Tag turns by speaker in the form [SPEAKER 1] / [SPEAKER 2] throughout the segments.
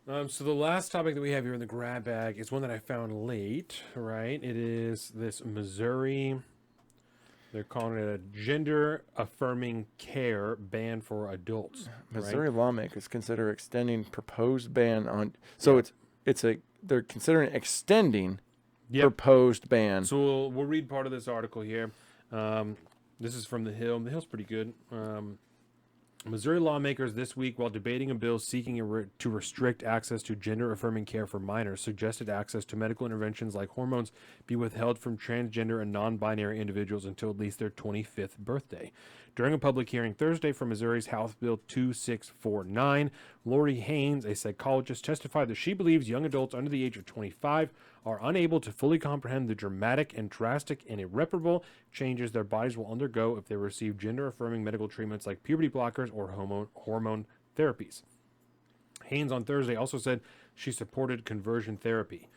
[SPEAKER 1] So the last topic that we have here in the grab bag is one that I found late, right? It is this Missouri. They're calling it a gender affirming care ban for adults, right?
[SPEAKER 2] Missouri lawmakers consider extending proposed ban on. So
[SPEAKER 1] Yeah.
[SPEAKER 2] they're considering extending
[SPEAKER 1] Yep.
[SPEAKER 2] proposed ban.
[SPEAKER 1] So we'll read part of this article here. This is from The Hill. The Hill's pretty good. Missouri lawmakers this week, while debating a bill seeking to restrict access to gender-affirming care for minors, suggested access to medical interventions like hormones be withheld from transgender and non-binary individuals until at least their 25th birthday. During a public hearing Thursday for Missouri's House Bill 2649, Lori Haynes, a psychologist, testified that she believes young adults under the age of 25 are unable to fully comprehend the dramatic and drastic and irreparable changes their bodies will undergo if they receive gender-affirming medical treatments like puberty blockers or hormone therapies. Haynes on Thursday also said she supported conversion therapy.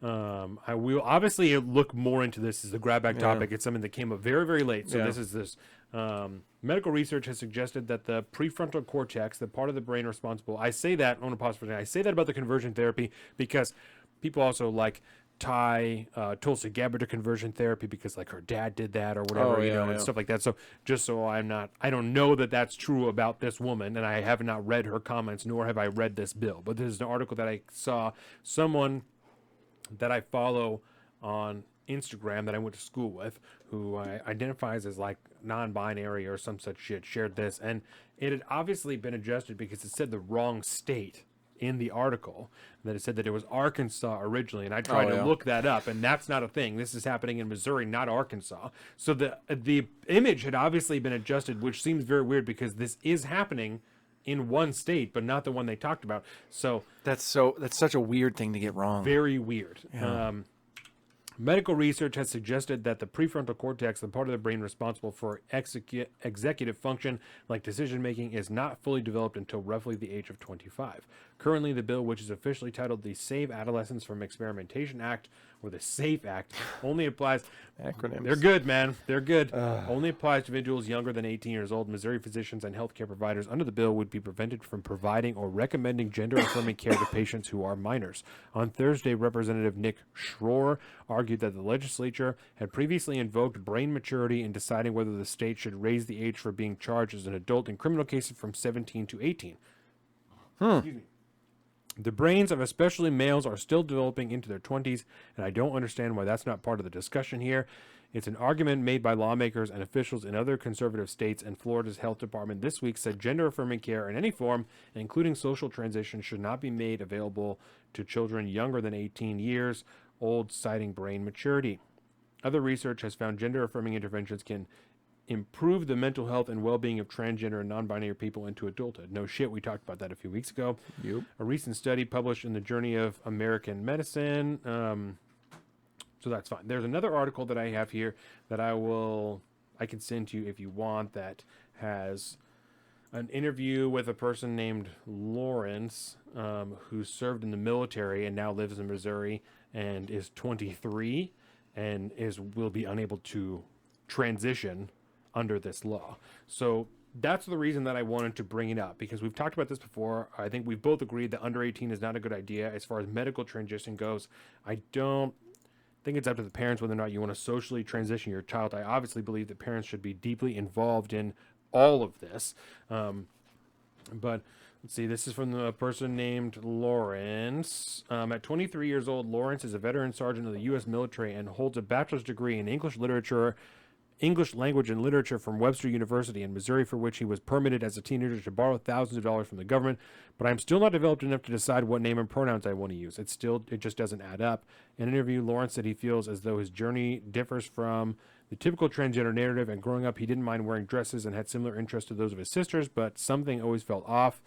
[SPEAKER 1] I will obviously look more into this as the grab bag topic. It's something that came up very, very late. So this medical research has suggested that the prefrontal cortex, the part of the brain responsible, I say that, I want to pause for a second. I say that about the conversion therapy because people also tie Tulsi Gabbard to conversion therapy because her dad did that or whatever, and stuff like that. So just so I don't know that that's true about this woman, and I have not read her comments, nor have I read this bill. But this is an article that I saw someone that I follow on Instagram that I went to school with, who identifies as non-binary or some such shit, shared this, and it had obviously been adjusted because it said the wrong state in the article, that it said that it was Arkansas originally, and I tried to look that up, and that's not a thing. This is happening in Missouri, not Arkansas. So the image had obviously been adjusted, which seems very weird because this is happening in one state, but not the one they talked about. So
[SPEAKER 2] That's such a weird thing to get wrong.
[SPEAKER 1] very weird. Medical research has suggested that the prefrontal cortex, the part of the brain responsible for executive function like decision making, is not fully developed until roughly the age of 25. Currently, the bill, which is officially titled the Save Adolescents from Experimentation Act, or the SAFE Act, only applies...
[SPEAKER 2] Acronyms.
[SPEAKER 1] They're good, man. They're good. Only applies to individuals younger than 18 years old. Missouri physicians and healthcare providers under the bill would be prevented from providing or recommending gender-affirming care to patients who are minors. On Thursday, Representative Nick Schroer argued that the legislature had previously invoked brain maturity in deciding whether the state should raise the age for being charged as an adult in criminal cases from 17 to 18. Excuse me. The brains of especially males are still developing into their 20s, and I don't understand why that's not part of the discussion here. It's an argument made by lawmakers and officials in other conservative states, and Florida's health department this week said gender-affirming care in any form, including social transition, should not be made available to children younger than 18 years old, citing brain maturity. Other research has found gender-affirming interventions can improve the mental health and well-being of transgender and non-binary people into adulthood. No shit, we talked about that a few weeks ago.
[SPEAKER 2] Yep.
[SPEAKER 1] A recent study published in the Journey of American Medicine. So that's fine. There's another article that I have here that I can send to you if you want, that has an interview with a person named Lawrence, who served in the military and now lives in Missouri and is 23 and will be unable to transition under this law. So that's the reason that I wanted to bring it up, because we've talked about this before. I think we've both agreed that under 18 is not a good idea as far as medical transition goes. I don't think it's up to the parents whether or not you want to socially transition your child. I obviously believe that parents should be deeply involved in all of this. But let's see, this is from the person named Lawrence. At 23 years old, Lawrence is a veteran sergeant of the U.S. military and holds a bachelor's degree in English language and literature from Webster University in Missouri, for which he was permitted as a teenager to borrow thousands of dollars from the government. But I'm still not developed enough to decide what name and pronouns I want to use. It just doesn't add up. In an interview, Lawrence said he feels as though his journey differs from the typical transgender narrative, and growing up he didn't mind wearing dresses and had similar interests to those of his sisters, but something always felt off.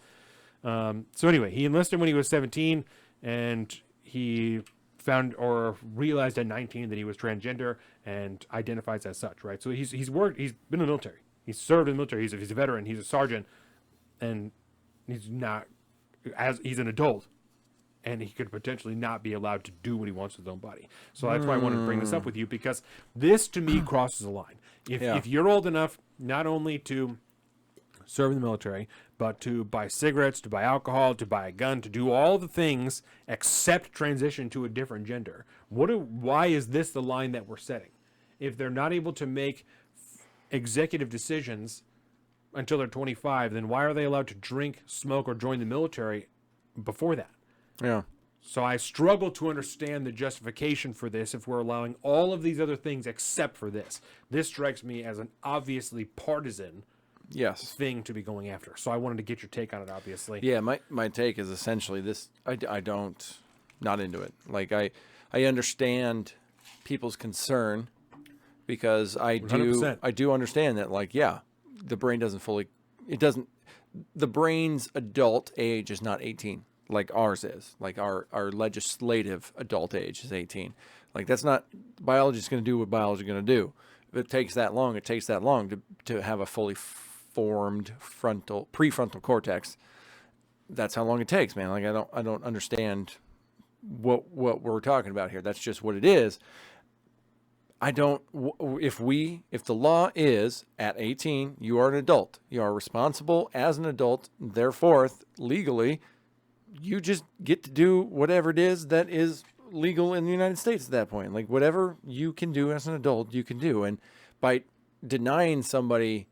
[SPEAKER 1] So anyway, he enlisted when he was 17, and he found or realized at 19 that he was transgender and identifies as such, right? So he's been in the military. He's served in the military. He's a veteran. He's a sergeant, and he's an adult, and he could potentially not be allowed to do what he wants with his own body. So that's why I wanted to bring this up with you, because this to me crosses a line. If you're old enough not only to serve in the military, but to buy cigarettes, to buy alcohol, to buy a gun, to do all the things except transition to a different gender. Why is this the line that we're setting? If they're not able to make executive decisions until they're 25, then why are they allowed to drink, smoke, or join the military before that?
[SPEAKER 2] Yeah.
[SPEAKER 1] So I struggle to understand the justification for this if we're allowing all of these other things except for this. This strikes me as an obviously partisan thing to be going after. So I wanted to get your take on it, obviously.
[SPEAKER 2] Yeah, my take is essentially this. Not into it. Like, I understand people's concern because I do
[SPEAKER 1] 100%.
[SPEAKER 2] understand that, like, yeah, the brain the brain's adult age is not 18. Like ours is. Like our legislative adult age is 18. Like, that's not, biology's going to do what biology's going to do. If it takes that long, it takes that long to have a fully formed prefrontal cortex. That's how long it takes, man. Like, I don't understand what we're talking about here. That's just what it is. If the law is at 18, you are an adult. You are responsible as an adult. Therefore, legally, you just get to do whatever it is that is legal in the United States at that point. Like, whatever you can do as an adult, you can do. And by denying somebody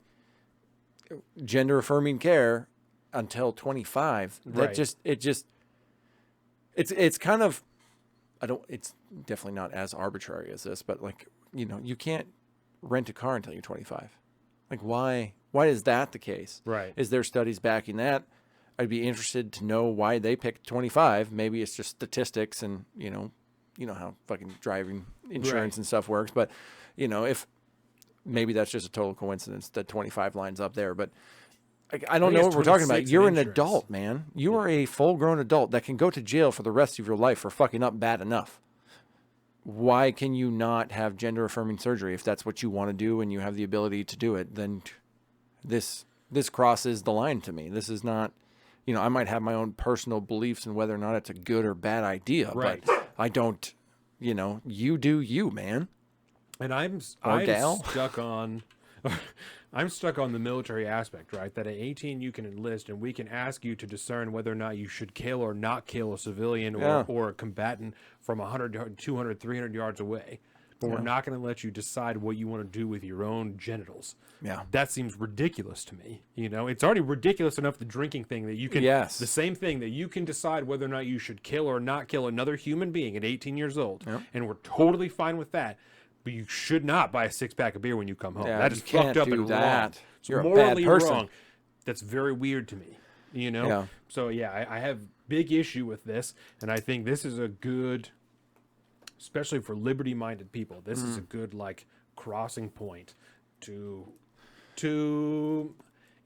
[SPEAKER 2] gender affirming care until 25, it's kind of, it's definitely not as arbitrary as this, but, like, you can't rent a car until you're 25. Like, why is that the case?
[SPEAKER 1] Right.
[SPEAKER 2] Is there studies backing that? I'd be interested to know why they picked 25. Maybe it's just statistics and, you know how fucking driving insurance and stuff works. But, if maybe that's just a total coincidence that 25 lines up there. But I don't know what we're talking about. You're an adult, man. You are a full-grown adult that can go to jail for the rest of your life for fucking up bad enough. Why can you not have gender-affirming surgery? If that's what you want to do and you have the ability to do it, then this crosses the line to me. This is not... I might have my own personal beliefs in whether or not it's a good or bad idea,
[SPEAKER 1] right.
[SPEAKER 2] But I don't, you do you, man.
[SPEAKER 1] And I'm stuck on the military aspect, right? That at 18 you can enlist and we can ask you to discern whether or not you should kill or not kill a civilian or a combatant from 100, 200, 300 yards away. But we're not going to let you decide what you want to do with your own genitals.
[SPEAKER 2] Yeah.
[SPEAKER 1] That seems ridiculous to me. It's already ridiculous enough, the drinking thing, that you can, the same thing, that you can decide whether or not you should kill or not kill another human being at 18 years old. Yep. And we're totally fine with that. But you should not buy a 6-pack of beer when you come home.
[SPEAKER 2] Yeah,
[SPEAKER 1] that is fucked up and wrong. It's
[SPEAKER 2] You're
[SPEAKER 1] morally
[SPEAKER 2] a bad person.
[SPEAKER 1] wrong. That's very weird to me.
[SPEAKER 2] Yeah.
[SPEAKER 1] So I have big issue with this, and I think this is a good, especially for liberty-minded people, this is a good, like, crossing point to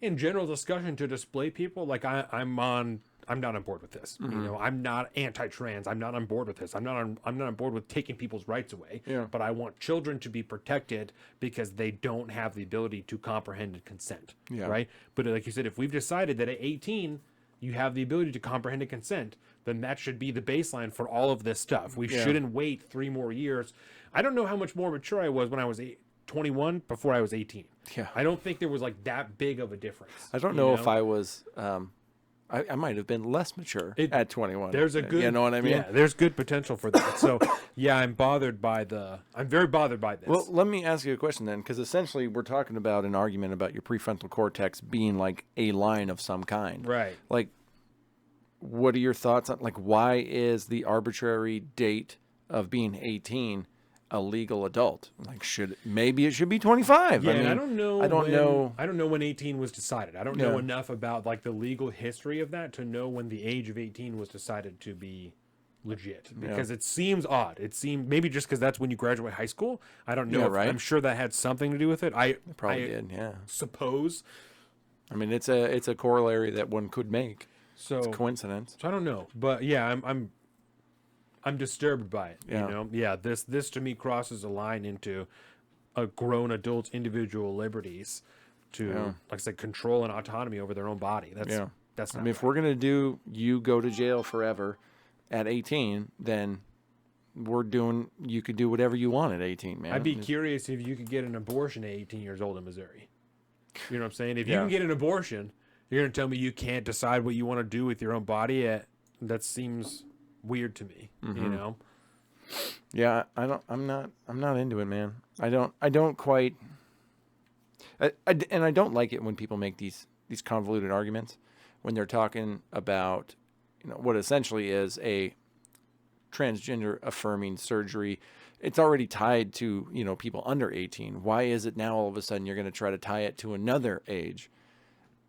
[SPEAKER 1] in general discussion, to display people. Like, I'm not on board with this. I'm not anti-trans. I'm not on board with this. I'm not on board with taking people's rights away.
[SPEAKER 2] Yeah.
[SPEAKER 1] But I want children to be protected because they don't have the ability to comprehend and consent.
[SPEAKER 2] Yeah.
[SPEAKER 1] Right. But like you said, if we've decided that at 18 you have the ability to comprehend and consent, then that should be the baseline for all of this stuff. We shouldn't wait 3 more years. I don't know how much more mature I was when I was 21 before I was 18.
[SPEAKER 2] Yeah.
[SPEAKER 1] I don't think there was, like, that big of a difference.
[SPEAKER 2] I don't know if I was... I might have been less mature at 21.
[SPEAKER 1] There's a good...
[SPEAKER 2] You know what I mean?
[SPEAKER 1] Yeah, there's good potential for that. So, yeah, I'm very bothered by this.
[SPEAKER 2] Well, let me ask you a question then, because essentially we're talking about an argument about your prefrontal cortex being like a line of some kind.
[SPEAKER 1] Right.
[SPEAKER 2] Like, what are your thoughts on, like, why is the arbitrary date of being 18 a legal adult? Like, maybe it should be 25.
[SPEAKER 1] Yeah,
[SPEAKER 2] I mean,
[SPEAKER 1] I don't know. I don't know when 18 was decided. I don't know enough about, like, the legal history of that to know when the age of 18 was decided to be legit, because it seems odd. It seemed, maybe just because that's when you graduate high school. I don't know.
[SPEAKER 2] Right.
[SPEAKER 1] I'm sure that had something to do with it.
[SPEAKER 2] It probably did. Yeah.
[SPEAKER 1] Suppose.
[SPEAKER 2] I mean, it's a corollary that one could make.
[SPEAKER 1] So
[SPEAKER 2] it's a coincidence.
[SPEAKER 1] So I don't know, but yeah, I'm disturbed by it.
[SPEAKER 2] Yeah.
[SPEAKER 1] This to me crosses a line into a grown adult's individual liberties to, like I said, control and autonomy over their own body. That's not
[SPEAKER 2] I mean, if we're gonna do you go to jail forever at 18, then you could do whatever you want at 18, man.
[SPEAKER 1] I'd be curious if you could get an abortion at 18 years old in Missouri. You know what I'm saying? If you
[SPEAKER 2] Yeah.
[SPEAKER 1] can get an abortion, you're going to tell me you can't decide what you want to do with your own body? That seems weird to me, you know?
[SPEAKER 2] Yeah, I'm not into it, man. I don't quite. And I don't like it when people make these convoluted arguments when they're talking about, what essentially is a transgender affirming surgery. It's already tied to, people under 18. Why is it now all of a sudden you're going to try to tie it to another age?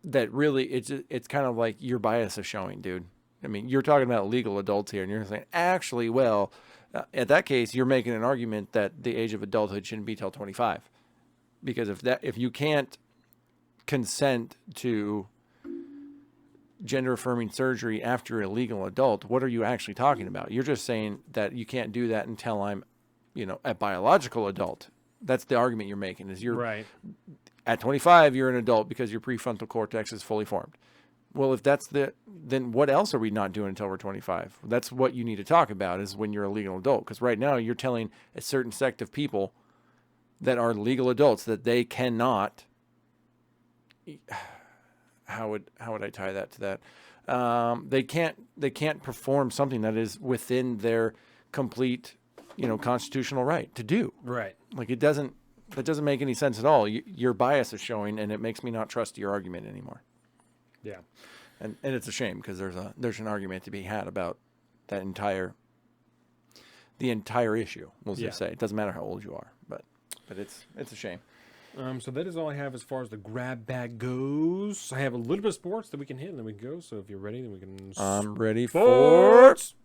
[SPEAKER 2] That really, it's kind of like your bias is showing, dude. I mean, you're talking about legal adults here, and you're saying, actually, well, at that case, you're making an argument that the age of adulthood shouldn't be till 25, because if you can't consent to gender affirming surgery after you're a legal adult, what are you actually talking about? You're just saying that you can't do that until I'm, a biological adult. That's the argument you're making. Is you're
[SPEAKER 1] Right.
[SPEAKER 2] At 25, you're an adult because your prefrontal cortex is fully formed. Well, if that's then what else are we not doing until we're 25? That's what you need to talk about, is when you're a legal adult. Because right now you're telling a certain sect of people that are legal adults that they cannot. How would I tie that to that? They can't perform something that is within their complete, constitutional right to do.
[SPEAKER 1] Right.
[SPEAKER 2] Like that doesn't make any sense at all. Your bias is showing, and it makes me not trust your argument anymore.
[SPEAKER 1] Yeah.
[SPEAKER 2] And it's a shame, because there's an argument to be had about the entire issue. We'll just say it doesn't matter how old you are, but it's a shame.
[SPEAKER 1] So that is all I have as far as the grab bag goes. I have a little bit of sports that we can hit, and then we can go. So if you're ready, then we can.
[SPEAKER 2] I'm ready for.
[SPEAKER 1] Sports.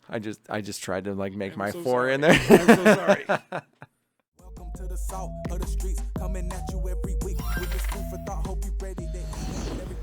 [SPEAKER 2] I just tried to make my
[SPEAKER 1] so
[SPEAKER 2] four
[SPEAKER 1] sorry.
[SPEAKER 2] in there.
[SPEAKER 1] I'm so sorry.
[SPEAKER 3] Welcome to the salt of the streets, coming at you every week with this food for thought. Hope you ready to eat.